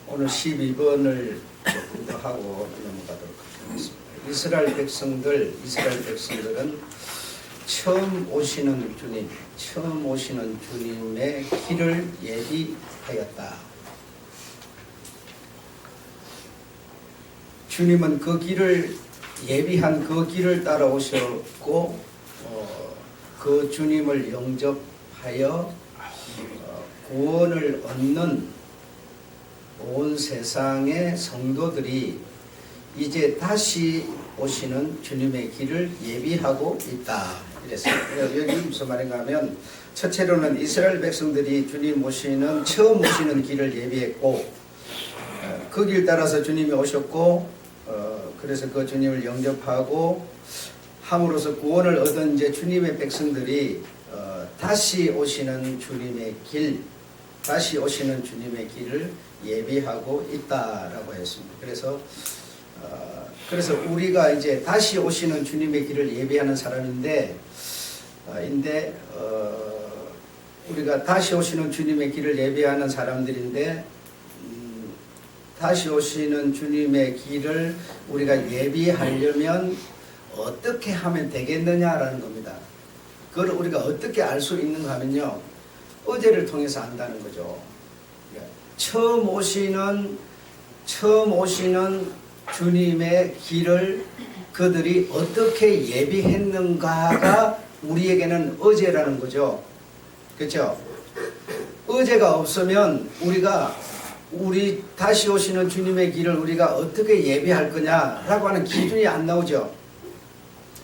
오늘 12번을 하고 넘어가도록 하겠습니다. 이스라엘 백성들은 처음 오시는 주님의 길을 예비하였다. 주님은 그 길을 예비한 그 길을 따라오셨고 그 주님을 영접하여 구원을 얻는 온 세상의 성도들이 이제 다시 오시는 주님의 길을 예비하고 있다. 이랬어요. 여기 무슨 말인가 하면 첫째로는 이스라엘 백성들이 처음 오시는 길을 예비했고 그 길 따라서 주님이 오셨고 그래서 그 주님을 영접하고 함으로써 구원을 얻은 이제 주님의 백성들이 다시 오시는 주님의 길을 예비하고 있다라고 했습니다. 그래서 우리가 이제 다시 오시는 주님의 길을 예비하는 사람인데, 우리가 다시 오시는 주님의 길을 예비하는 사람들인데, 다시 오시는 주님의 길을 우리가 예비하려면 어떻게 하면 되겠느냐라는 겁니다. 그걸 우리가 어떻게 알 수 있는가 하면요, 어제를 통해서 안다는 거죠. 처음 오시는 주님의 길을 그들이 어떻게 예비했는가가 우리에게는 어제라는 거죠. 그렇죠? 어제가 없으면 우리 다시 오시는 주님의 길을 우리가 어떻게 예비할 거냐라고 하는 기준이 안 나오죠.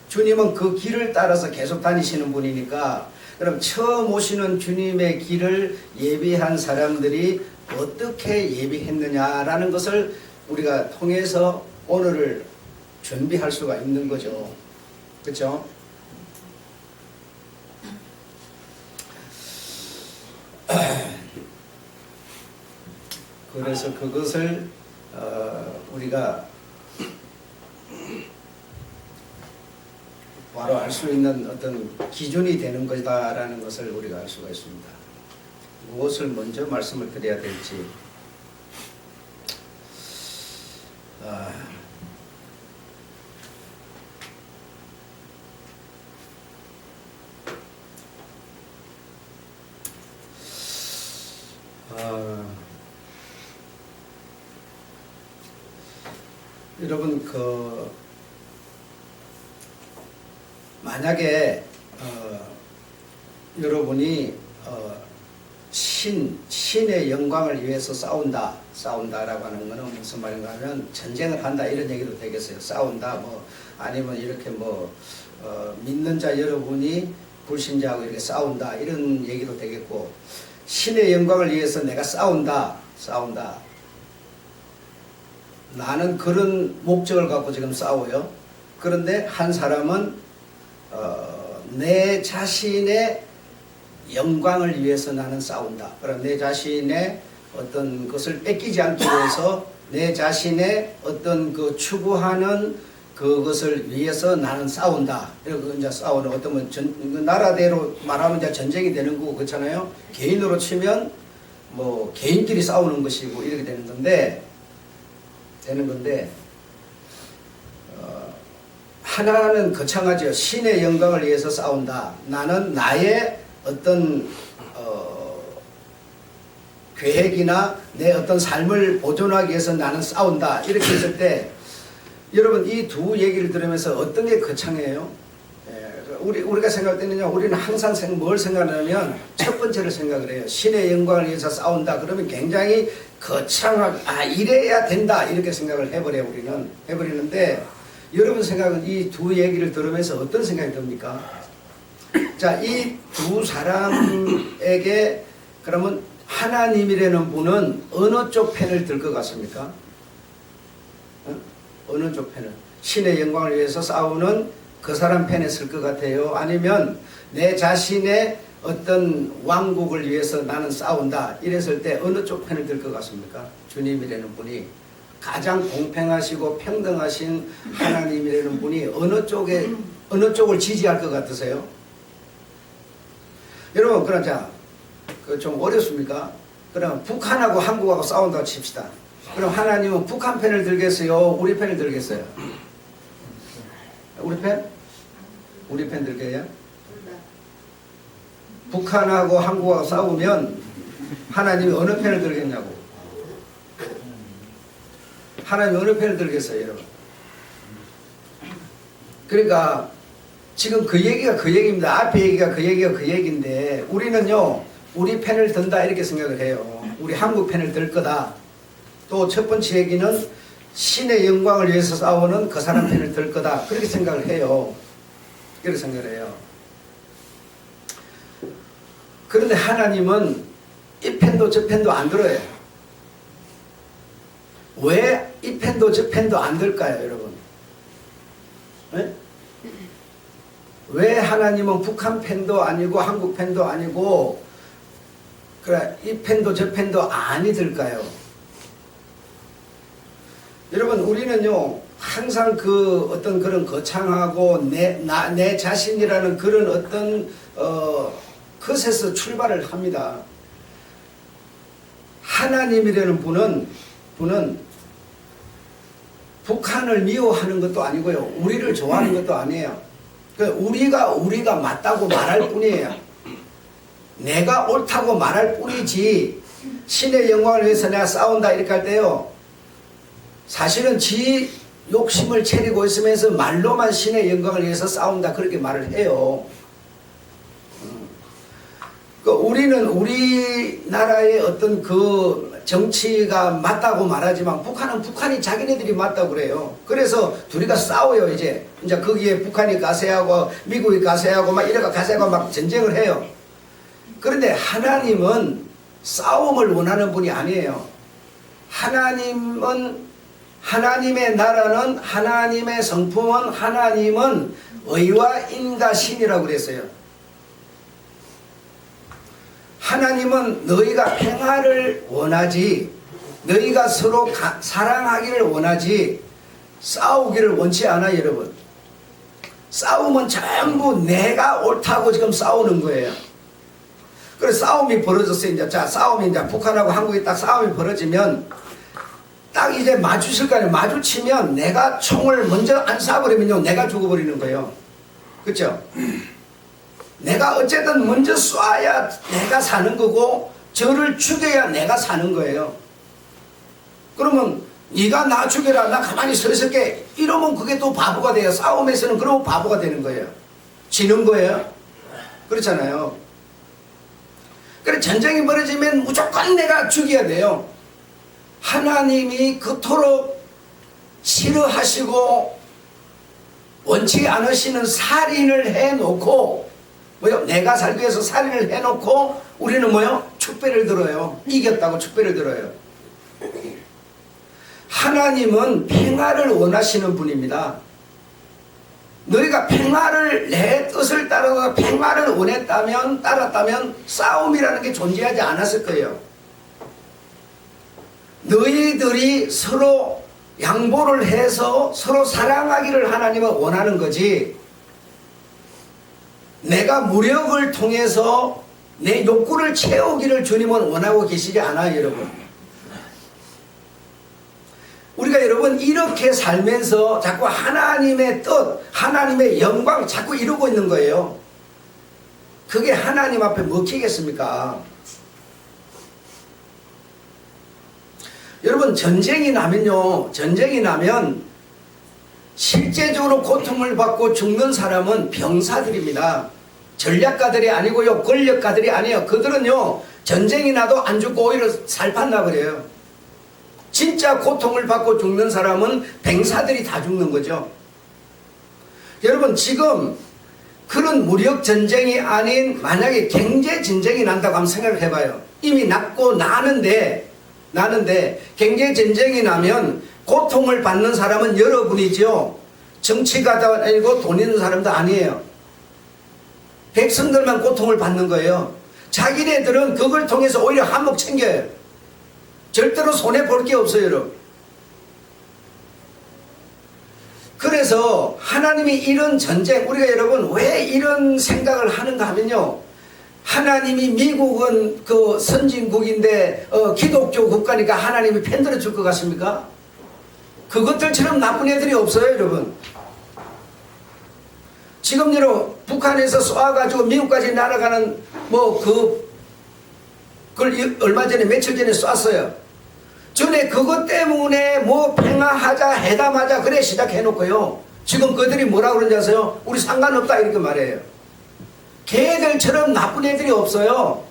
주님은 그 길을 따라서 계속 다니시는 분이니까, 그럼 처음 오시는 주님의 길을 예비한 사람들이 어떻게 예비했느냐라는 것을 우리가 통해서 오늘을 준비할 수가 있는 거죠. 그렇죠? 그래서 그것을 우리가 바로 알 수 있는 어떤 기준이 되는 것이다라는 것을 우리가 알 수가 있습니다. 무엇을 먼저 말씀을 드려야 될지. 여러분 만약에 여러분이 신의 영광을 위해서 싸운다라고 하는 것은 무슨 말인가 하면 전쟁을 한다 이런 얘기도 되겠어요. 싸운다 아니면 이렇게 믿는 자 여러분이 불신자하고 이렇게 싸운다 이런 얘기도 되겠고, 신의 영광을 위해서 내가 싸운다. 나는 그런 목적을 갖고 지금 싸워요. 그런데 한 사람은 내 자신의 영광을 위해서 나는 싸운다. 그럼 내 자신의 어떤 것을 뺏기지 않기 위해서 내 자신의 어떤 그 추구하는 그것을 위해서 나는 싸운다. 이렇게 이제 싸우는 어떤 나라대로 말하면 이제 전쟁이 되는 거고 그렇잖아요. 개인으로 치면 개인끼리 싸우는 것이고 이렇게 되는 건데 하나는 거창하죠. 신의 영광을 위해서 싸운다. 나는 나의 어떤 계획이나 내 어떤 삶을 보존하기 위해서 나는 싸운다. 이렇게 했을 때 여러분 이 두 얘기를 들으면서 어떤 게 거창해요? 우리가 생각할 때는요, 우리는 항상 뭘 생각하냐면 첫 번째를 생각을 해요. 신의 영광을 위해서 싸운다. 그러면 굉장히 거창하게 이래야 된다 이렇게 생각을 해버리는데 여러분 생각은 이 두 얘기를 들으면서 어떤 생각이 듭니까? 자, 이 두 사람에게 그러면 하나님이라는 분은 어느 쪽 편을 들 것 같습니까? 어느 쪽 편을? 신의 영광을 위해서 싸우는 그 사람 편에 쓸 것 같아요? 아니면 내 자신의 어떤 왕국을 위해서 나는 싸운다 이랬을 때 어느 쪽 편을 들 것 같습니까? 주님이라는 분이 가장 공평하시고 평등하신 하나님이라는 분이 어느 쪽을 지지할 것 같으세요? 여러분, 그럼 자, 그 좀 어렵습니까? 그럼 북한하고 한국하고 싸운다고 칩시다. 그럼 하나님은 북한 편을 들겠어요? 우리 편을 들겠어요? 우리 편? 우리 편 들게요? 북한하고 한국하고 싸우면 하나님이 어느 편을 들겠냐고. 하나님이 어느 편을 들겠어요, 여러분? 그러니까 지금 그 얘기가 그 얘기입니다. 앞에 얘기가 그 얘기가 그 얘기인데 우리는요, 우리 편을 든다 이렇게 생각을 해요. 우리 한국 편을 들 거다. 또 첫 번째 얘기는 신의 영광을 위해서 싸우는 그 사람 편을 들 거다. 그렇게 생각을 해요. 그렇게 생각을 해요. 그런데 하나님은 이 편도 저 편도 안 들어요. 왜 이 편도 저 편도 안 들까요, 여러분? 네? 왜 하나님은 북한 편도 아니고 한국 편도 아니고 그래 이 편도 저 편도 아니 들까요? 여러분, 우리는요 항상 그 어떤 그런 거창하고 내 자신이라는 그런 어떤 것에서 출발을 합니다. 하나님이라는 분은 북한을 미워하는 것도 아니고요, 우리를 좋아하는 것도 아니에요. 우리가 맞다고 말할 뿐이에요. 내가 옳다고 말할 뿐이지, 신의 영광을 위해서 내가 싸운다 이렇게 할 때요, 사실은 지 욕심을 차리고 있으면서 말로만 신의 영광을 위해서 싸운다 그렇게 말을 해요. 우리는 우리나라의 어떤 그 정치가 맞다고 말하지만 북한은 북한이 자기네들이 맞다고 그래요. 그래서 둘이가 싸워요. 이제 거기에 북한이 가세하고 미국이 가세하고 막 이래가 가세하고 막 전쟁을 해요. 그런데 하나님은 싸움을 원하는 분이 아니에요. 하나님은, 하나님의 나라는, 하나님의 성품은, 하나님은 의와 인과 신이라고 그랬어요. 하나님은 너희가 평화를 원하지, 너희가 서로 사랑하기를 원하지 싸우기를 원치 않아요, 여러분. 싸움은 전부 내가 옳다고 지금 싸우는 거예요. 그래서 싸움이 벌어졌어요. 이제 자, 싸움이 이제 북한하고 한국이 딱 싸움이 벌어지면 딱 이제 마주칠 거 아니에요. 마주치면 내가 총을 먼저 안 쏴버리면요, 내가 죽어버리는 거예요. 그렇죠? 내가 어쨌든 먼저 쏴야 내가 사는 거고 저를 죽여야 내가 사는 거예요. 그러면 네가 나 죽여라, 나 가만히 서 있을게 이러면 그게 또 바보가 돼요. 싸움에서는 그러면 바보가 되는 거예요. 지는 거예요. 그렇잖아요. 그래 전쟁이 벌어지면 무조건 내가 죽여야 돼요. 하나님이 그토록 싫어하시고 원치 않으시는 살인을 해놓고 뭐요? 내가 살기 위해서 살인을 해놓고 우리는 뭐요? 축배를 들어요. 이겼다고 축배를 들어요. 하나님은 평화를 원하시는 분입니다. 너희가 평화를, 내 뜻을 따라서 평화를 원했다면, 따랐다면 싸움이라는 게 존재하지 않았을 거예요. 너희들이 서로 양보를 해서 서로 사랑하기를 하나님은 원하는 거지, 내가 무력을 통해서 내 욕구를 채우기를 주님은 원하고 계시지 않아요, 여러분. 우리가 여러분 이렇게 살면서 자꾸 하나님의 뜻, 하나님의 영광 자꾸 이루고 있는 거예요. 그게 하나님 앞에 먹히겠습니까? 여러분, 전쟁이 나면 실제적으로 고통을 받고 죽는 사람은 병사들입니다. 전략가들이 아니고요, 권력가들이 아니에요. 그들은요, 전쟁이 나도 안 죽고 오히려 살판나 버려요. 진짜 고통을 받고 죽는 사람은 병사들이 다 죽는 거죠. 여러분, 지금 그런 무력 전쟁이 아닌 만약에 경제 전쟁이 난다고 한번 생각을 해봐요. 이미 났고 나는데 경제 전쟁이 나면 고통을 받는 사람은 여러분이죠. 정치가도 아니고 돈 있는 사람도 아니에요. 백성들만 고통을 받는 거예요. 자기네들은 그걸 통해서 오히려 한몫 챙겨요. 절대로 손해볼 게 없어요, 여러분. 그래서 하나님이 이런 전쟁, 우리가 여러분 왜 이런 생각을 하는가 하면요, 하나님이 미국은 그 선진국인데 기독교 국가니까 하나님이 편들어 줄 것 같습니까? 그것들처럼 나쁜 애들이 없어요, 여러분. 지금 여러분 북한에서 쏴가지고 미국까지 날아가는 그걸 얼마 전에 며칠 전에 쐈어요. 전에 그것 때문에 평화하자 회담하자 그래 시작해놓고요, 지금 그들이 뭐라고 그러는지 아세요? 우리 상관없다 이렇게 말해요. 걔들처럼 나쁜 애들이 없어요.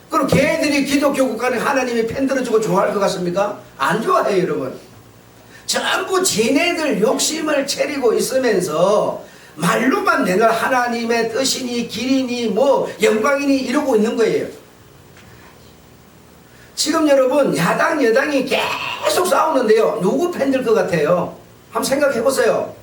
그럼 걔들이 기독교 국가는 하나님이 편들어주고 좋아할 것 같습니까? 안 좋아해요, 여러분. 전부 지네들 욕심을 차리고 있으면서 말로만 내가 하나님의 뜻이니 길이니 영광이니 이러고 있는 거예요. 지금 여러분 야당 여당이 계속 싸우는데요, 누구 편들 것 같아요? 한번 생각해 보세요.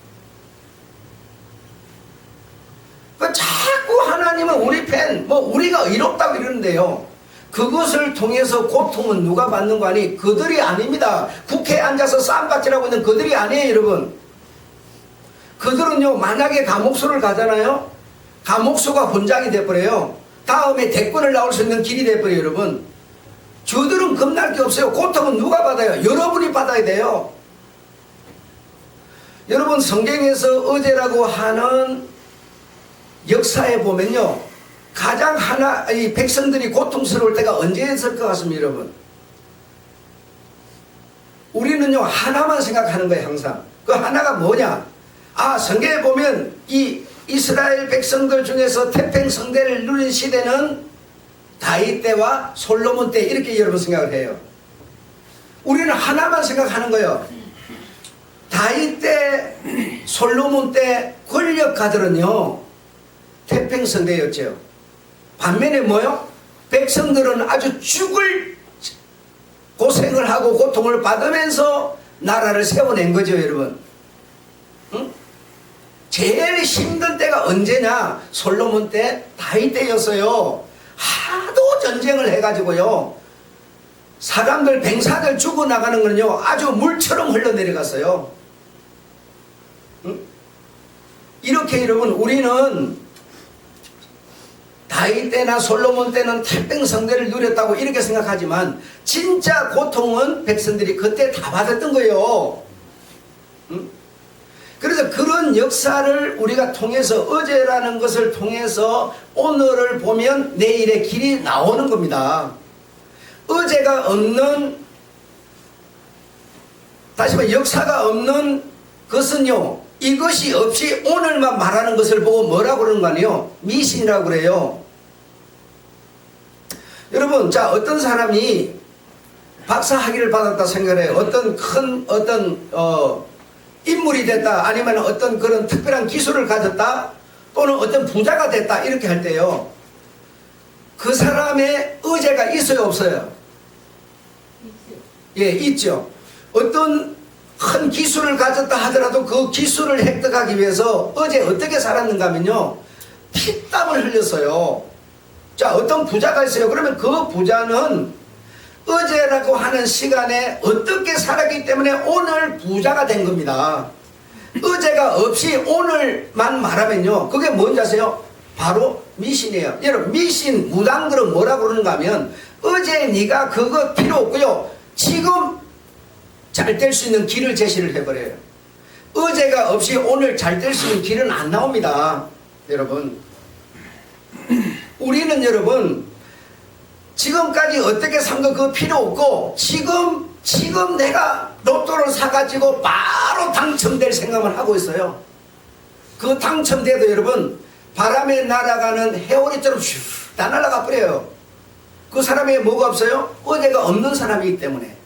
자꾸 하나님은 우리 편, 우리가 의롭다고 이러는데요, 그것을 통해서 고통은 누가 받는 거 아니? 그들이 아닙니다. 국회에 앉아서 쌈박질하고 있는 그들이 아니에요, 여러분. 그들은요, 만약에 감옥소를 가잖아요, 감옥소가 본장이 돼버려요. 다음에 대권을 나올 수 있는 길이 돼버려요, 여러분. 저들은 겁날 게 없어요. 고통은 누가 받아요? 여러분이 받아야 돼요. 여러분, 성경에서 어제라고 하는 역사에 보면요, 가장 이 백성들이 고통스러울 때가 언제였을 것 같습니다, 여러분? 우리는요, 하나만 생각하는 거예요, 항상. 그 하나가 뭐냐? 성경에 보면 이 이스라엘 백성들 중에서 태평성대를 누린 시대는 다윗 때와 솔로몬 때, 이렇게 여러분 생각을 해요. 우리는 하나만 생각하는 거예요. 다윗 때, 솔로몬 때 권력가들은요, 태평성대였죠. 반면에 뭐요? 백성들은 아주 죽을 고생을 하고 고통을 받으면서 나라를 세워낸 거죠, 여러분. 응? 제일 힘든 때가 언제냐? 솔로몬 때, 다윗 때였어요. 하도 전쟁을 해가지고요, 사람들, 병사들 죽어나가는 거는요, 아주 물처럼 흘러내려갔어요. 응? 이렇게 여러분, 우리는 다윗 때나 솔로몬 때는 태평성대를 누렸다고 이렇게 생각하지만, 진짜 고통은 백성들이 그때 다 받았던 거예요. 응? 그래서 그런 역사를 우리가 통해서, 어제라는 것을 통해서 오늘을 보면 내일의 길이 나오는 겁니다. 어제가 없는, 다시 말해 역사가 없는 것은요, 이것이 없이 오늘만 말하는 것을 보고 뭐라고 그러는 거 아니에요? 미신이라고 그래요. 여러분, 자, 어떤 사람이 박사 학위를 받았다 생각해요. 어떤 인물이 됐다, 아니면 어떤 그런 특별한 기술을 가졌다, 또는 어떤 부자가 됐다, 이렇게 할 때요, 그 사람의 의제가 있어요, 없어요? 예, 있죠. 어떤 큰 기술을 가졌다 하더라도 그 기술을 획득하기 위해서 어제 어떻게 살았는가 하면요, 피땀을 흘렸어요. 자, 어떤 부자가 있어요. 그러면 그 부자는 어제라고 하는 시간에 어떻게 살았기 때문에 오늘 부자가 된 겁니다. 어제가 없이 오늘만 말하면요, 그게 뭔지 아세요? 바로 미신이에요. 여러분, 미신, 무당들은 뭐라고 그러는가 하면, 어제 네가 그거 필요 없고요, 지금 잘 될 수 있는 길을 제시를 해버려요. 어제가 없이 오늘 잘 될 수 있는 길은 안 나옵니다. 여러분, 우리는 여러분, 지금까지 어떻게 산 거 그거 필요 없고, 지금 내가 로또를 사가지고 바로 당첨될 생각을 하고 있어요. 그 당첨돼도 여러분, 바람에 날아가는 해오리처럼 슉 다 날아가 버려요. 그 사람에게 뭐가 없어요? 어제가 없는 사람이기 때문에.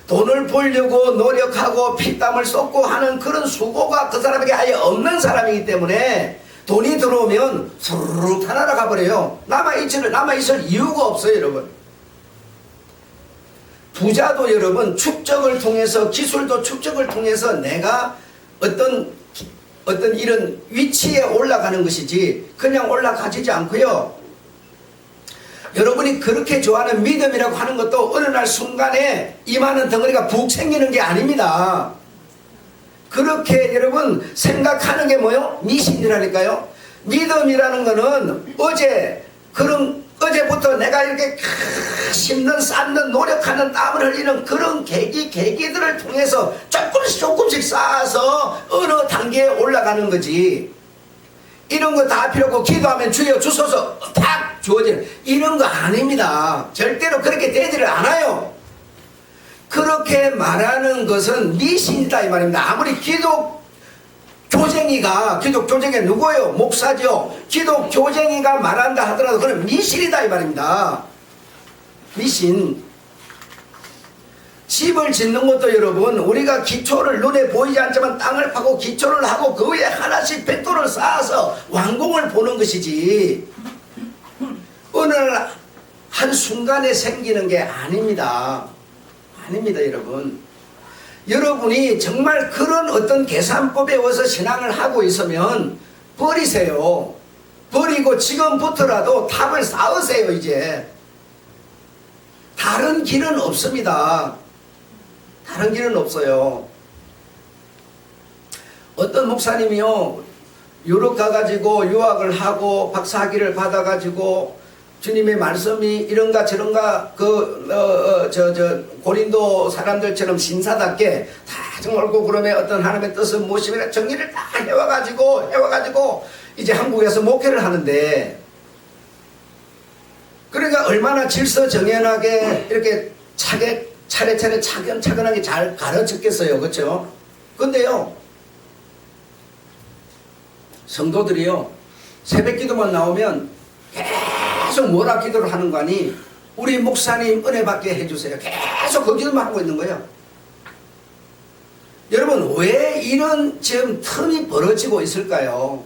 돈을 벌려고 노력하고 피땀을 쏟고 하는 그런 수고가 그 사람에게 아예 없는 사람이기 때문에 돈이 들어오면 수르륵 다 날아가 버려요. 남아있을 이유가 없어요, 여러분. 부자도 여러분, 축적을 통해서, 기술도 축적을 통해서 내가 어떤 이런 위치에 올라가는 것이지, 그냥 올라가지지 않고요, 여러분이 그렇게 좋아하는 믿음이라고 하는 것도 어느 날 순간에 이만한 덩어리가 푹 생기는 게 아닙니다. 그렇게 여러분 생각하는 게 뭐요? 미신이라니까요. 믿음이라는 거는 어제부터 내가 이렇게 심는 쌓는 노력하는 땀을 흘리는 그런 계기들을 통해서 조금씩 쌓아서 어느 단계에 올라가는 거지. 이런 거 다 필요 없고 기도하면 주여 주소서 탁 주어지는 이런 거 아닙니다. 절대로 그렇게 되지를 않아요. 그렇게 말하는 것은 미신이다 이 말입니다. 아무리 기독 교쟁이가 누구예요? 목사죠. 기독 교쟁이가 말한다 하더라도 그건 미신이다 이 말입니다. 미신. 집을 짓는 것도 여러분 우리가 기초를 눈에 보이지 않지만 땅을 파고 기초를 하고 그 위에 하나씩 벽돌을 쌓아서 완공을 보는 것이지 어느 한순간에 생기는 게 아닙니다. 아닙니다 여러분. 여러분이 정말 그런 어떤 계산법에 와서 신앙을 하고 있으면 버리세요. 버리고 지금부터라도 탑을 쌓으세요. 이제 다른 길은 없습니다. 다른 길은 없어요. 어떤 목사님이요 유럽 가가지고 유학을 하고 박사학위를 받아가지고 주님의 말씀이 이런가 저런가 고린도 사람들처럼 신사답게 다 정말 그러면 어떤 하나님의 뜻은 무엇이며 정리를 다 해와가지고 이제 한국에서 목회를 하는데 그러니까 얼마나 질서정연하게 이렇게 차례차례 차근차근하게 잘 가르쳤겠어요. 그렇죠? 근데요 성도들이요 새벽 기도만 나오면 계속 뭐라 기도를 하는 거 아니 우리 목사님 은혜 받게 해주세요. 계속 그 기도만 하고 있는 거예요. 여러분 왜 이런 지금 틈이 벌어지고 있을까요?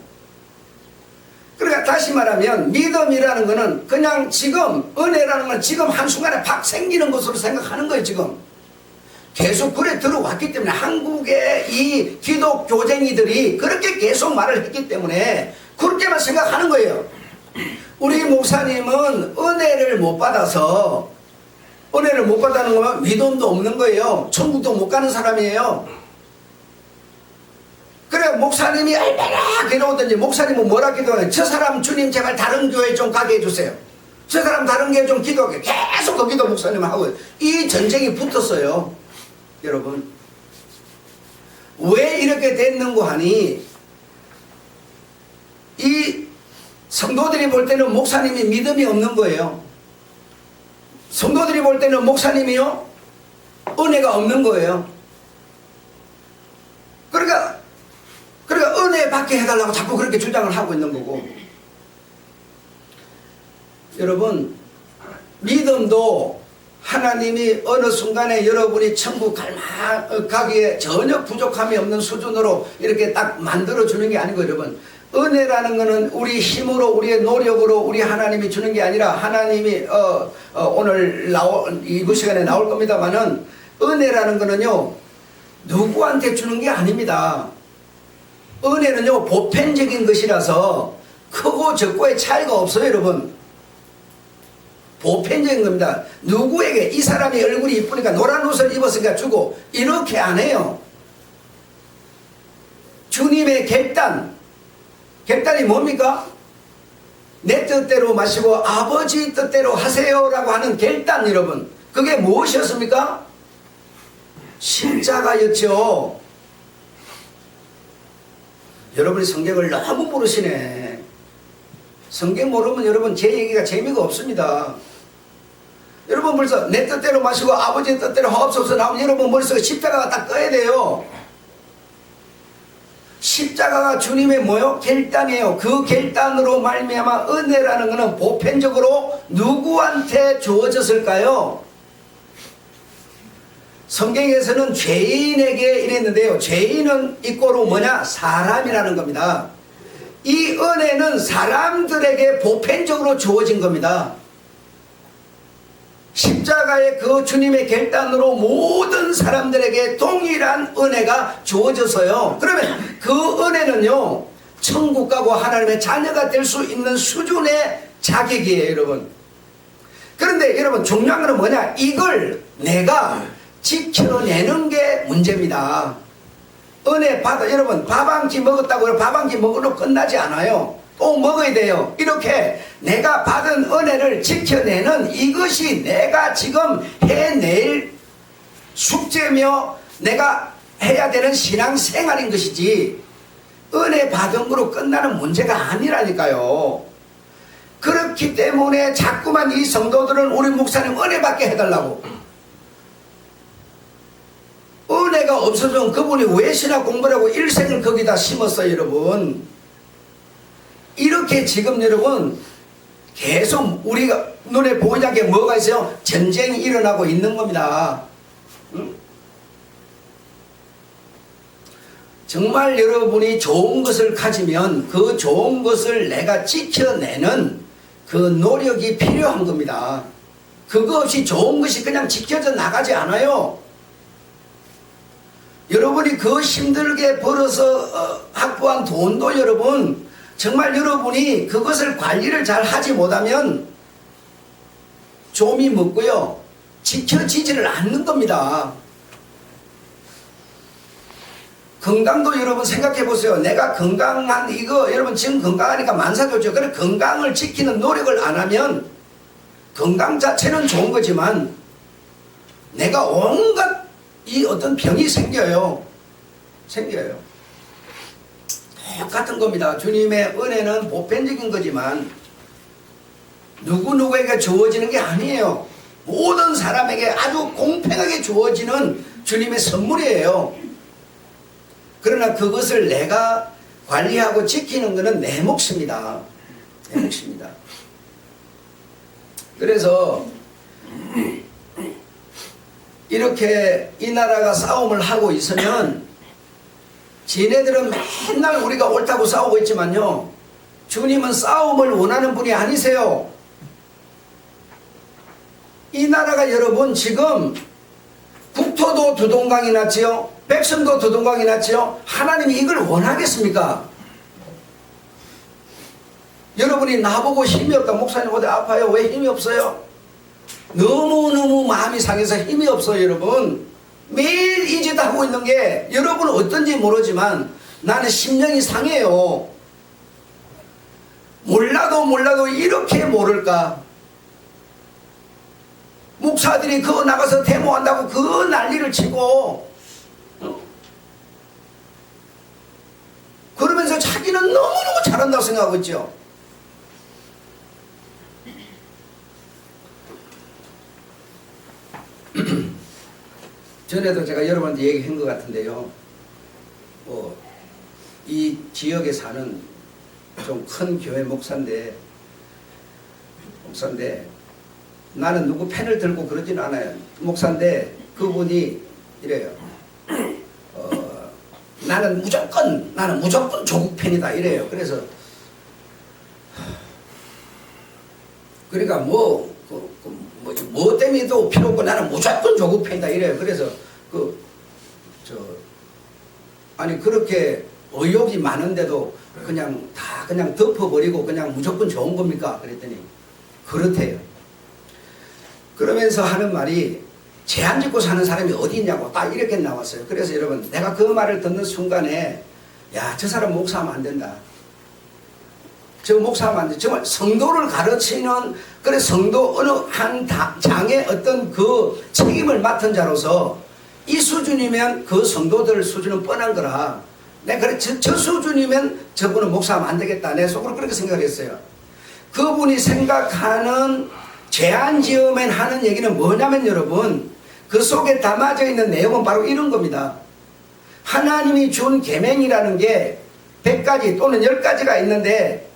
그러니까 다시 말하면 믿음이라는 거는 그냥 지금 은혜라는 건 지금 한순간에 팍 생기는 것으로 생각하는 거예요. 지금 계속 그래 들어왔기 때문에 한국의 이 기독 교쟁이들이 그렇게 계속 말을 했기 때문에 그렇게만 생각하는 거예요. 우리 목사님은 은혜를 못 받아서 은혜를 못 받다는 거면 믿음도 없는 거예요. 천국도 못 가는 사람이에요. 그래 목사님이 얼마나 괴로웠던지 목사님은 뭐라 기도하냐 저 사람 주님 제발 다른 교회 좀 가게 해주세요. 저 사람 다른 교회 좀 기도하게 계속 그 기도 목사님 하고 이 전쟁이 붙었어요. 여러분 왜 이렇게 됐는고 하니 이 성도들이 볼 때는 목사님이 믿음이 없는 거예요. 성도들이 볼 때는 목사님이요 은혜가 없는 거예요. 그러니까 은혜 받게 해달라고 자꾸 그렇게 주장을 하고 있는 거고 여러분 믿음도 하나님이 어느 순간에 여러분이 천국 가기에 전혀 부족함이 없는 수준으로 이렇게 딱 만들어주는 게 아니고 여러분 은혜라는 것은 우리 힘으로 우리의 노력으로 우리 하나님이 주는 게 아니라 하나님이 오늘 이부 시간에 나올 겁니다만은 은혜라는 것은요 누구한테 주는 게 아닙니다. 은혜는요 보편적인 것이라서 크고 적고의 차이가 없어요. 여러분 보편적인 겁니다. 누구에게 이 사람이 얼굴이 이쁘니까 노란 옷을 입었으니까 주고 이렇게 안 해요. 주님의 결단이 뭡니까? 내 뜻대로 마시고 아버지 뜻대로 하세요 라고 하는 결단 여러분 그게 무엇이었습니까? 십자가였죠. 여러분이 성경을 너무 모르시네. 성경 모르면 여러분 제 얘기가 재미가 없습니다. 여러분 벌써 내 뜻대로 마시고 아버지 뜻대로 하옵소서 나오면 여러분 머릿속에 십자가가 딱 떠야 돼요. 십자가가 주님의 뭐요? 결단이에요. 그 결단으로 말미암아 은혜라는 것은 보편적으로 누구한테 주어졌을까요? 성경에서는 죄인에게 이랬는데요. 죄인은 이꼬로 뭐냐? 사람이라는 겁니다. 이 은혜는 사람들에게 보편적으로 주어진 겁니다. 십자가의 그 주님의 결단으로 모든 사람들에게 동일한 은혜가 주어져서요. 그러면 그 은혜는요 천국 가고 하나님의 자녀가 될 수 있는 수준의 자격이에요. 여러분 그런데 여러분 중요한 건 뭐냐? 이걸 내가 지켜내는 게 문제입니다. 은혜 받아. 여러분 밥 한 끼 먹었다고 밥 한 끼 먹으러 끝나지 않아요. 또 먹어야 돼요. 이렇게 내가 받은 은혜를 지켜내는 이것이 내가 지금 해낼 숙제며 내가 해야 되는 신앙생활인 것이지 은혜 받은 거로 끝나는 문제가 아니라니까요. 그렇기 때문에 자꾸만 이 성도들은 우리 목사님 은혜 받게 해달라고, 은혜가 없어지면 그분이 왜 신학 공부를 하고 일생을 거기다 심었어요. 여러분 이렇게 지금 여러분 계속 우리가 눈에 보이지 않게 뭐가 있어요? 전쟁이 일어나고 있는 겁니다. 응? 정말 여러분이 좋은 것을 가지면 그 좋은 것을 내가 지켜내는 그 노력이 필요한 겁니다. 그거 없이 좋은 것이 그냥 지켜져 나가지 않아요. 여러분이 그 힘들게 벌어서 확보한 돈도 여러분 정말 여러분이 그것을 관리를 잘 하지 못하면 좀이 먹고요 지켜지지를 않는 겁니다. 건강도 여러분 생각해 보세요. 내가 건강한 이거 여러분 지금 건강하니까 만사좋죠. 그래 건강을 지키는 노력을 안 하면 건강 자체는 좋은 거지만 내가 온갖 이 어떤 병이 생겨요. 똑같은 겁니다. 주님의 은혜는 보편적인 거지만 누구누구에게 주어지는 게 아니에요. 모든 사람에게 아주 공평하게 주어지는 주님의 선물이에요. 그러나 그것을 내가 관리하고 지키는 것은 내 몫입니다. 내 몫입니다. 그래서 이렇게 이 나라가 싸움을 하고 있으면 지네들은 맨날 우리가 옳다고 싸우고 있지만요 주님은 싸움을 원하는 분이 아니세요. 이 나라가 여러분 지금 국토도 두동강이 났지요. 백성도 두동강이 났지요. 하나님이 이걸 원하겠습니까? 여러분이 나보고 힘이 없다. 목사님 어디 아파요? 왜 힘이 없어요? 너무너무 마음이 상해서 힘이 없어요. 여러분 매일 이 짓 하고 있는 게 여러분은 어떤지 모르지만 나는 심령이 상해요. 몰라도 이렇게 모를까. 목사들이 그거 나가서 데모한다고 그 난리를 치고 그러면서 자기는 너무너무 잘한다고 생각하고 있죠. 전에도 제가 여러분한테 얘기한 것 같은데요. 이 지역에 사는 좀 큰 교회 목사인데 나는 누구 펜을 들고 그러진 않아요. 목사인데 그분이 이래요. 나는 무조건 조국 팬이다 이래요. 그래서 그러니까 뭐 때문에도 필요 없고 나는 무조건 조국 팬이다 이래요. 그래서 아니 그렇게 의욕이 많은데도 그냥 덮어버리고 그냥 무조건 좋은 겁니까? 그랬더니 그렇대요. 그러면서 하는 말이 제한 짓고 사는 사람이 어디 있냐고 딱 이렇게 나왔어요. 그래서 여러분 내가 그 말을 듣는 순간에 야, 저 사람 목사하면 안 된다. 저 목사하면 안 돼. 정말 성도를 가르치는 그래 성도 어느 한 장의 어떤 그 책임을 맡은 자로서 이 수준이면 그 성도들 수준은 뻔한 거라. 내가 그래 저 수준이면 저분은 목사하면 안 되겠다. 내 속으로 그렇게 생각을 했어요. 그분이 생각하는 제한지으면 하는 얘기는 뭐냐면 여러분 그 속에 담아져 있는 내용은 바로 이런 겁니다. 하나님이 준 계명이라는 게 100가지 또는 10가지가 있는데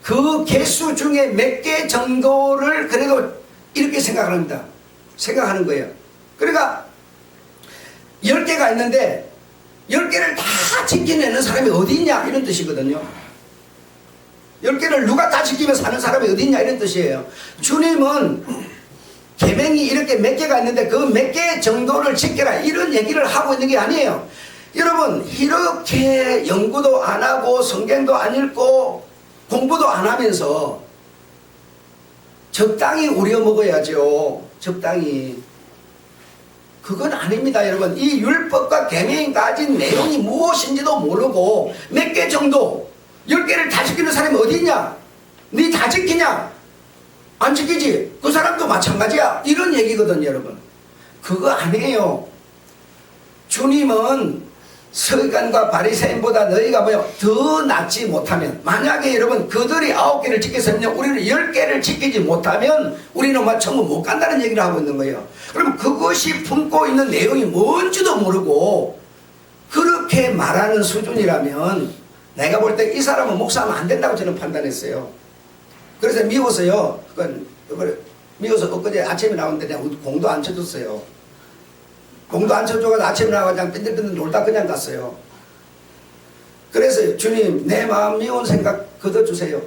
그 개수 중에 몇 개 정도를 그래도 이렇게 생각하는 거예요. 그러니까 10개가 있는데 10개를 다 지켜내는 사람이 어디 있냐 이런 뜻이거든요. 10개를 누가 다 지키며 사는 사람이 어디 있냐 이런 뜻이에요. 주님은 계명이 이렇게 몇 개가 있는데 그 몇 개 정도를 지켜라 이런 얘기를 하고 있는 게 아니에요. 여러분 이렇게 연구도 안 하고 성경도 안 읽고 공부도 안 하면서 적당히 우려 먹어야죠. 적당히. 그건 아닙니다, 여러분. 이 율법과 계명이 가진 내용이 무엇인지도 모르고 몇 개 정도, 10개를 다 지키는 사람이 어디 있냐? 니 다 지키냐? 안 지키지? 그 사람도 마찬가지야. 이런 얘기거든요, 여러분. 그거 아니에요. 주님은 서기관과 바리새인보다 너희가 더 낫지 못하면, 만약에 여러분 그들이 9개를 지켰으면 우리는 10개를 지키지 못하면 우리는 천국 못 간다는 얘기를 하고 있는 거예요. 그럼 그것이 품고 있는 내용이 뭔지도 모르고 그렇게 말하는 수준이라면 내가 볼 때 이 사람은 목사하면 안 된다고 저는 판단했어요. 그래서 미워서요. 미워서 엊그제 아침에 나왔는데 내가 공도 안 쳐줬어요. 공도 안 쳐줘가지고 아침에 나와서 그냥 빈들빈들 놀다 그냥 갔어요. 그래서 주님, 내 마음 미운 생각 걷어주세요.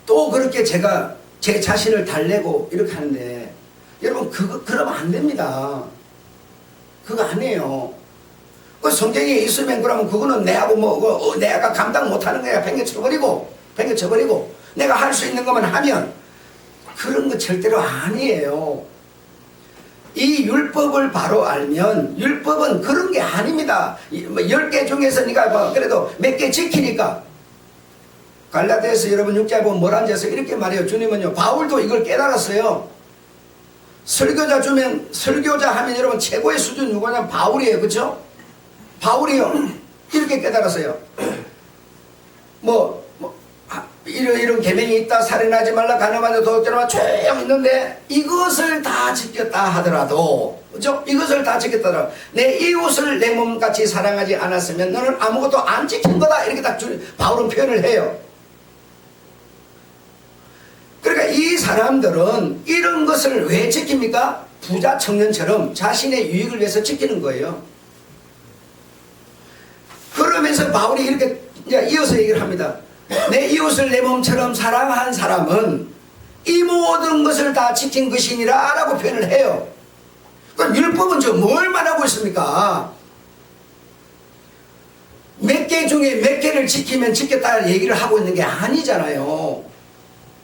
또 그렇게 제가 제 자신을 달래고 이렇게 하는데, 여러분 그러면 안 됩니다. 그거 아니에요. 그 성경에 있으면 그러면 그거는 내하고 내가 감당 못하는 거야. 팽개쳐버리고 내가 할 수 있는 것만 하면, 그런 거 절대로 아니에요. 이 율법을 바로 알면, 율법은 그런 게 아닙니다. 10개 중에서 네가 그래도 몇 개 지키니까. 갈라디아서 여러분 6장에 보면 뭐라는지 아세요? 이렇게 말해요. 주님은요, 바울도 이걸 깨달았어요. 설교자 하면 여러분 최고의 수준 누구냐면 바울이에요. 그렇죠? 바울이요, 이렇게 깨달았어요. 이런 계명이 있다. 살인하지 말라, 간음하지, 도둑질하지 말라, 조용 있는데 이것을 다 지켰다 하더라도, 그죠? 이것을 다 지켰다 하더라도 내 이웃을 내 몸같이 사랑하지 않았으면 너는 아무것도 안 지킨 거다. 이렇게 딱 바울은 표현을 해요. 그러니까 이 사람들은 이런 것을 왜 지킵니까? 부자 청년처럼 자신의 유익을 위해서 지키는 거예요. 그러면서 바울이 이렇게 이어서 얘기를 합니다. 내 이웃을 내 몸처럼 사랑한 사람은 이 모든 것을 다 지킨 것이니라 라고 표현을 해요. 그럼 율법은 저 뭘 말하고 있습니까? 몇 개 중에 몇 개를 지키면 지켰다는 얘기를 하고 있는 게 아니잖아요.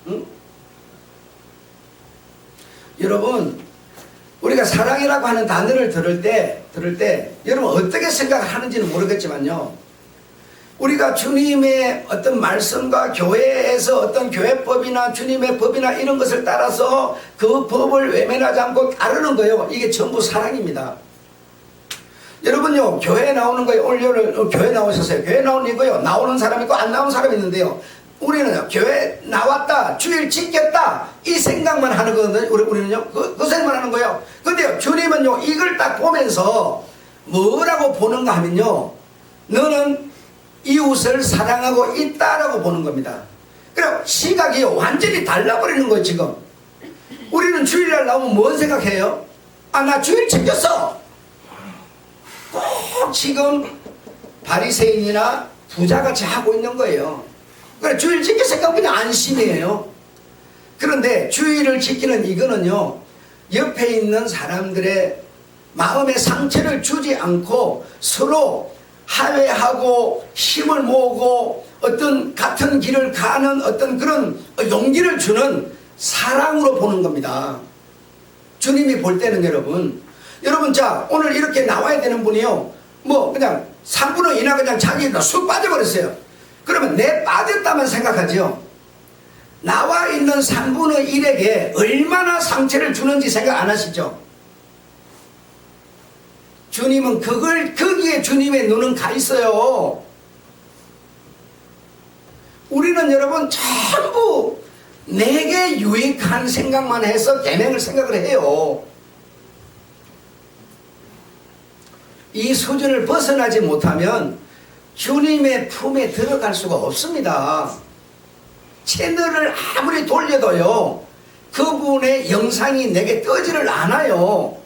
응? 여러분, 우리가 사랑이라고 하는 단어를 들을 때 여러분 어떻게 생각을 하는지는 모르겠지만요, 우리가 주님의 어떤 말씀과 교회에서 어떤 교회법이나 주님의 법이나 이런 것을 따라서 그 법을 외면하지 않고 따르는 거예요. 이게 전부 사랑입니다. 여러분요, 교회 나오는 거예요. 오늘 교회 나오셨어요. 교회 나오는 이거요, 나오는 사람 있고 안 나오는 사람이 있는데요, 우리는 교회 나왔다, 주일 지켰다, 이 생각만 하는 거거든요. 우리는요, 그 생각만 하는 거예요. 근데요, 주님은요, 이걸 딱 보면서 뭐라고 보는가 하면요, 너는 이웃을 사랑하고 있다라고 보는 겁니다. 그럼 시각이 완전히 달라버리는 거예요. 지금 우리는 주일날 나오면 뭔 생각해요? 나 주일 지켰어. 꼭 지금 바리새인이나 부자같이 하고 있는 거예요. 그래, 주일 지킬 생각 그냥 안심이에요. 그런데 주일을 지키는 이거는요, 옆에 있는 사람들의 마음의 상처를 주지 않고 서로 화해하고 힘을 모으고 어떤 같은 길을 가는 어떤 그런 용기를 주는 사랑으로 보는 겁니다. 주님이 볼 때는 여러분 자, 오늘 이렇게 나와야 되는 분이요, 그냥 3분의 2나 그냥 자기 쑥 빠져버렸어요. 그러면 내 빠졌다만 생각하죠. 나와 있는 3분의 1에게 얼마나 상처를 주는지 생각 안 하시죠? 주님은 거기에 주님의 눈은 가 있어요. 우리는 여러분 전부 내게 유익한 생각만 해서 계명을 생각을 해요. 이 수준을 벗어나지 못하면 주님의 품에 들어갈 수가 없습니다. 채널을 아무리 돌려도요, 그분의 영상이 내게 뜨지를 않아요.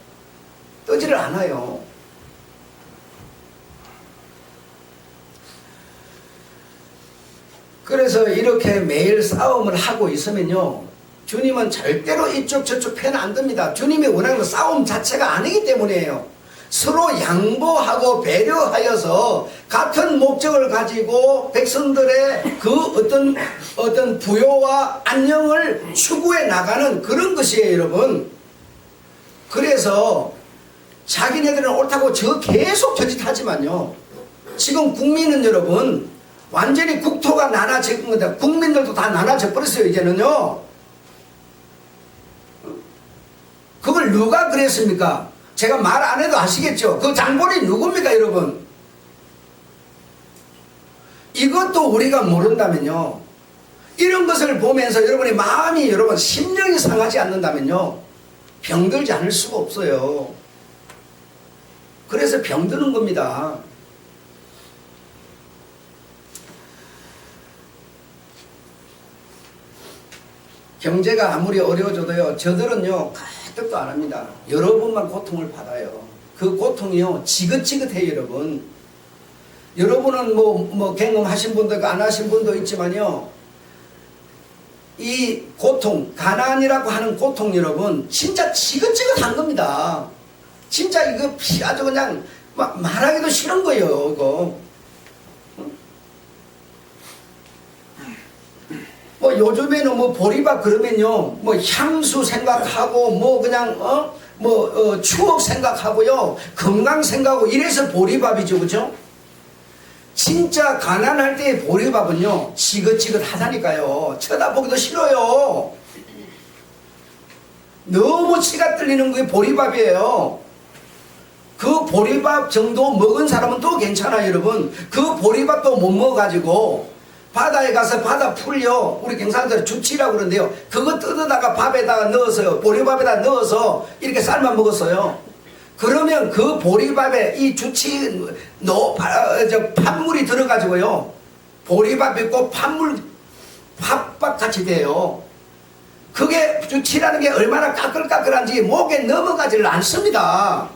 그래서 이렇게 매일 싸움을 하고 있으면요, 주님은 절대로 이쪽 저쪽 편 안 듭니다. 주님이 원하는 싸움 자체가 아니기 때문이에요. 서로 양보하고 배려하여서 같은 목적을 가지고 백성들의 그 어떤 부요와 안녕을 추구해 나가는 그런 것이에요, 여러분. 그래서 자기네들은 옳다고 계속 저짓하지만요. 지금 국민은 여러분 완전히 국토가 나눠진 겁니다. 국민들도 다 나눠져 버렸어요. 이제는요. 그걸 누가 그랬습니까? 제가 말 안 해도 아시겠죠? 그 장본이 누굽니까 여러분? 이것도 우리가 모른다면요. 이런 것을 보면서 여러분의 마음이 여러분 심령이 상하지 않는다면요. 병들지 않을 수가 없어요. 그래서 병드는 겁니다. 경제가 아무리 어려워져도요. 저들은요. 가뜩도 안 합니다. 여러분만 고통을 받아요. 그 고통이요. 지긋지긋해요 여러분. 여러분은 뭐 경험하신 분도 있고 안 하신 분도 있지만요. 이 고통, 가난이라고 하는 고통 여러분 진짜 지긋지긋한 겁니다. 진짜 이거 아주 그냥 말하기도 싫은 거예요 이거. 뭐 요즘에는 뭐 보리밥 그러면요 뭐 향수 생각하고 뭐 그냥 추억 생각하고요 건강 생각하고 이래서 보리밥이죠 그죠? 진짜 가난할 때의 보리밥은요 지긋지긋하다니까요. 쳐다보기도 싫어요. 너무 치가 떨리는 게 보리밥이에요. 그 보리밥 정도 먹은 사람은 또 괜찮아요 여러분. 그 보리밥도 못 먹어가지고 바다에 가서 바다 풀요 우리 경상도에 주치라고 그러는데요. 그거 뜯어다가 밥에다가 넣어서요 보리밥에다 넣어서 이렇게 삶아 먹었어요. 그러면 그 보리밥에 이 주치 팥물이 들어가지고요 보리밥 있고 팥밥 같이 돼요. 그게 주치라는 게 얼마나 까끌까끌한지 목에 넘어가지를 않습니다.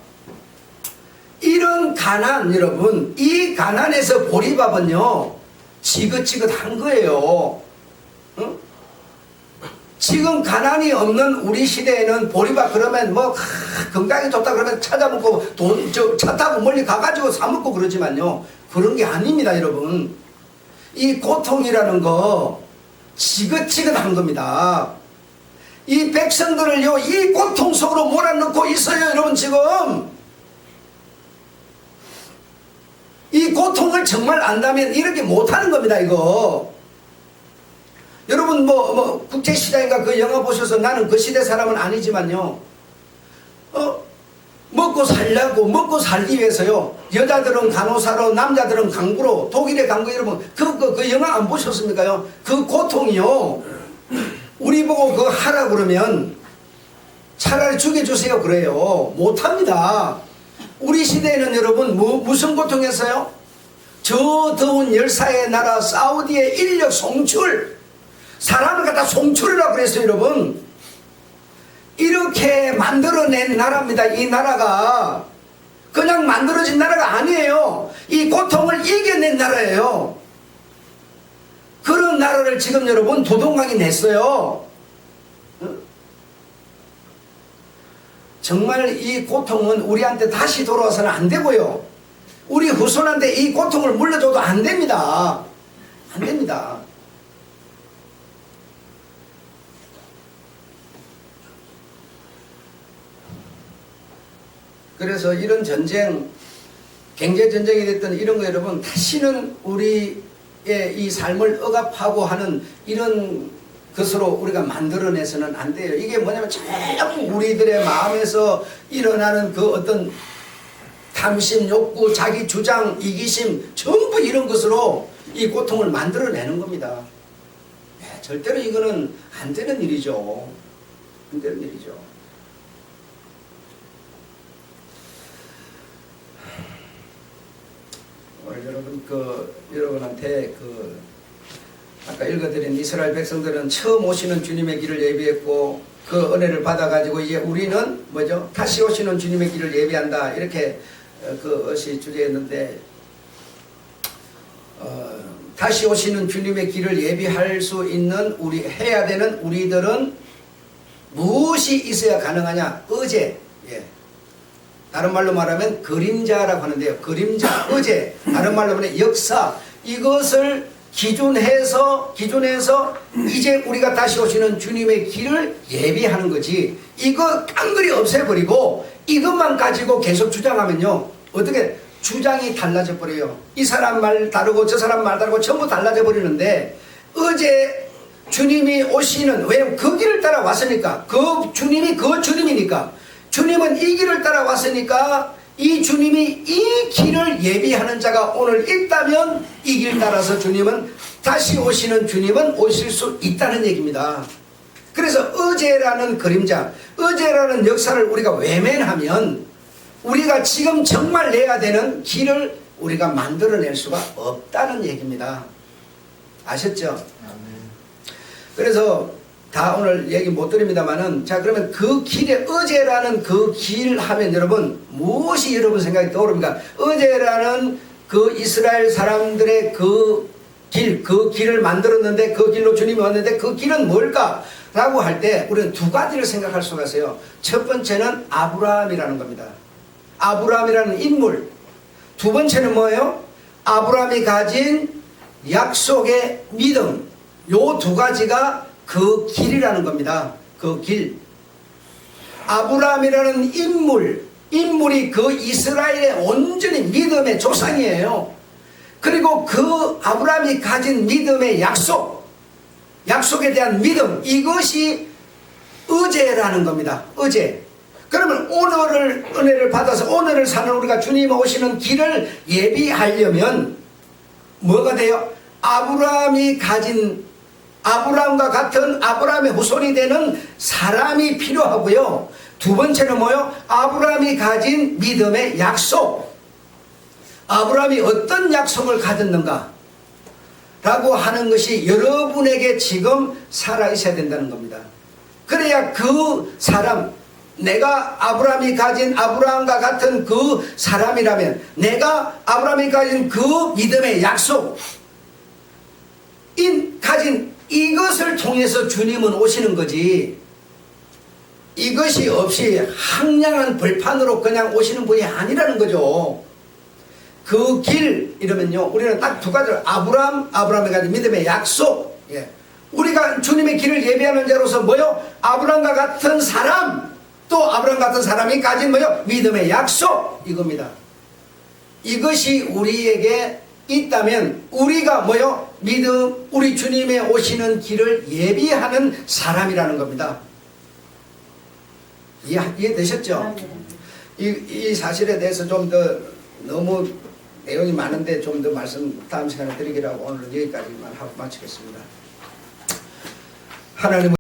이런 가난 여러분 이 가난에서 보리밥은요 지긋지긋한 거예요. 응? 지금 가난이 없는 우리 시대에는 보리밥 그러면 뭐 건강에 좋다 그러면 찾아먹고 차 타고 멀리 가가지고 사먹고 그러지만요. 그런 게 아닙니다 여러분. 이 고통이라는 거 지긋지긋한 겁니다. 이 백성들을요 이 고통 속으로 몰아넣고 있어요 여러분. 지금 이 고통을 정말 안다면 이렇게 못하는 겁니다 이거. 여러분 뭐 국제시장인가 그 영화 보셔서 나는 그 시대 사람은 아니지만요 먹고 살려고 먹고 살기 위해서요 여자들은 간호사로 남자들은 강구로 독일의 강구 여러분 그 영화 안 보셨습니까요? 그 고통이요 우리 보고 그거 하라 그러면 차라리 죽여주세요 그래요. 못합니다. 우리 시대에는 여러분 무슨 고통이었어요? 저 더운 열사의 나라 사우디의 인력 송출 사람을 갖다 송출이라고 그랬어요 여러분. 이렇게 만들어낸 나라입니다. 이 나라가 그냥 만들어진 나라가 아니에요. 이 고통을 이겨낸 나라예요. 그런 나라를 지금 여러분 도동강이 냈어요. 정말 이 고통은 우리한테 다시 돌아와서는 안 되고요 우리 후손한테 이 고통을 물려줘도 안 됩니다. 안 됩니다. 그래서 이런 전쟁, 경제전쟁이 됐던 이런 거 여러분 다시는 우리의 이 삶을 억압하고 하는 이런 것으로 우리가 만들어내서는 안 돼요. 이게 뭐냐면 전부 우리들의 마음에서 일어나는 그 어떤 탐심, 욕구, 자기 주장, 이기심 전부 이런 것으로 이 고통을 만들어내는 겁니다. 절대로 이거는 안 되는 일이죠. 안 되는 일이죠. 오늘 여러분한테 아까 읽어드린 이스라엘 백성들은 처음 오시는 주님의 길을 예비했고 그 은혜를 받아가지고 이제 우리는 뭐죠? 다시 오시는 주님의 길을 예비한다 이렇게 그것이 주제였는데 다시 오시는 주님의 길을 예비할 수 있는 해야 되는 우리들은 무엇이 있어야 가능하냐? 의제. 다른 말로 말하면 그림자라고 하는데요. 그림자, 의제, 다른 말로 말하면 역사. 이것을 기준해서 이제 우리가 다시 오시는 주님의 길을 예비하는 거지. 이거 깡그리 없애버리고 이것만 가지고 계속 주장하면요, 어떻게 주장이 달라져 버려요. 이 사람 말 다르고 저 사람 말 다르고 전부 달라져 버리는데, 어제 주님이 오시는, 왜냐면 그 길을 따라 왔으니까, 그 주님이 그 주님이니까, 주님은 이 길을 따라 왔으니까 이 주님이 이 길을 예비하는 자가 오늘 있다면 이 길 따라서 주님은, 다시 오시는 주님은 오실 수 있다는 얘기입니다. 그래서 어제라는 그림자, 어제라는 역사를 우리가 외면하면 우리가 지금 정말 내야 되는 길을 우리가 만들어낼 수가 없다는 얘기입니다. 아셨죠? 그래서 다 오늘 얘기 못 드립니다만은, 자, 그러면 그 길에, 어제라는 그 길 하면 여러분 무엇이 여러분 생각이 떠오릅니까? 어제라는 그 이스라엘 사람들의 그 길을 만들었는데, 그 길로 주님이 왔는데 그 길은 뭘까? 라고 할 때 우리는 두 가지를 생각할 수가 있어요. 첫 번째는 아브라함이라는 겁니다. 아브라함이라는 인물. 두 번째는 뭐예요? 아브라함이 가진 약속의 믿음. 요 두 가지가 그 길이라는 겁니다. 그 길. 아브라함이라는 인물이 그 이스라엘의 온전히 믿음의 조상이에요. 그리고 그 아브라함이 가진 믿음의 약속에 대한 믿음, 이것이 어제라는 겁니다. 어제. 그러면 오늘을, 은혜를 받아서 오늘을 사는 우리가 주님 오시는 길을 예비하려면 뭐가 돼요? 아브라함과 같은 아브라함의 후손이 되는 사람이 필요하고요. 두 번째는 뭐요? 아브라함이 가진 믿음의 약속. 아브라함이 어떤 약속을 가졌는가 라고 하는 것이 여러분에게 지금 살아있어야 된다는 겁니다. 그래야 그 사람, 내가 아브라함이 가진 아브라함과 같은 그 사람이라면, 내가 아브라함이 가진 그 믿음의 약속 가진 이것을 통해서 주님은 오시는 거지, 이것이 없이 항량한 벌판으로 그냥 오시는 분이 아니라는 거죠. 그 길 이러면요, 우리는 딱 두 가지를, 아브라함이 가진 믿음의 약속, 예. 우리가 주님의 길을 예비하는 자로서 뭐요? 아브라함과 같은 사람, 또 아브라함 같은 사람이 가진 뭐요? 믿음의 약속, 이겁니다. 이것이 우리에게 있다면 우리가 뭐요? 믿음, 우리 주님의 오시는 길을 예비하는 사람이라는 겁니다. 이해되셨죠? 이 사실에 대해서 좀 더, 너무 내용이 많은데 좀 더 말씀 다음 시간에 드리기라고 오늘 여기까지만 하고 마치겠습니다. 하나님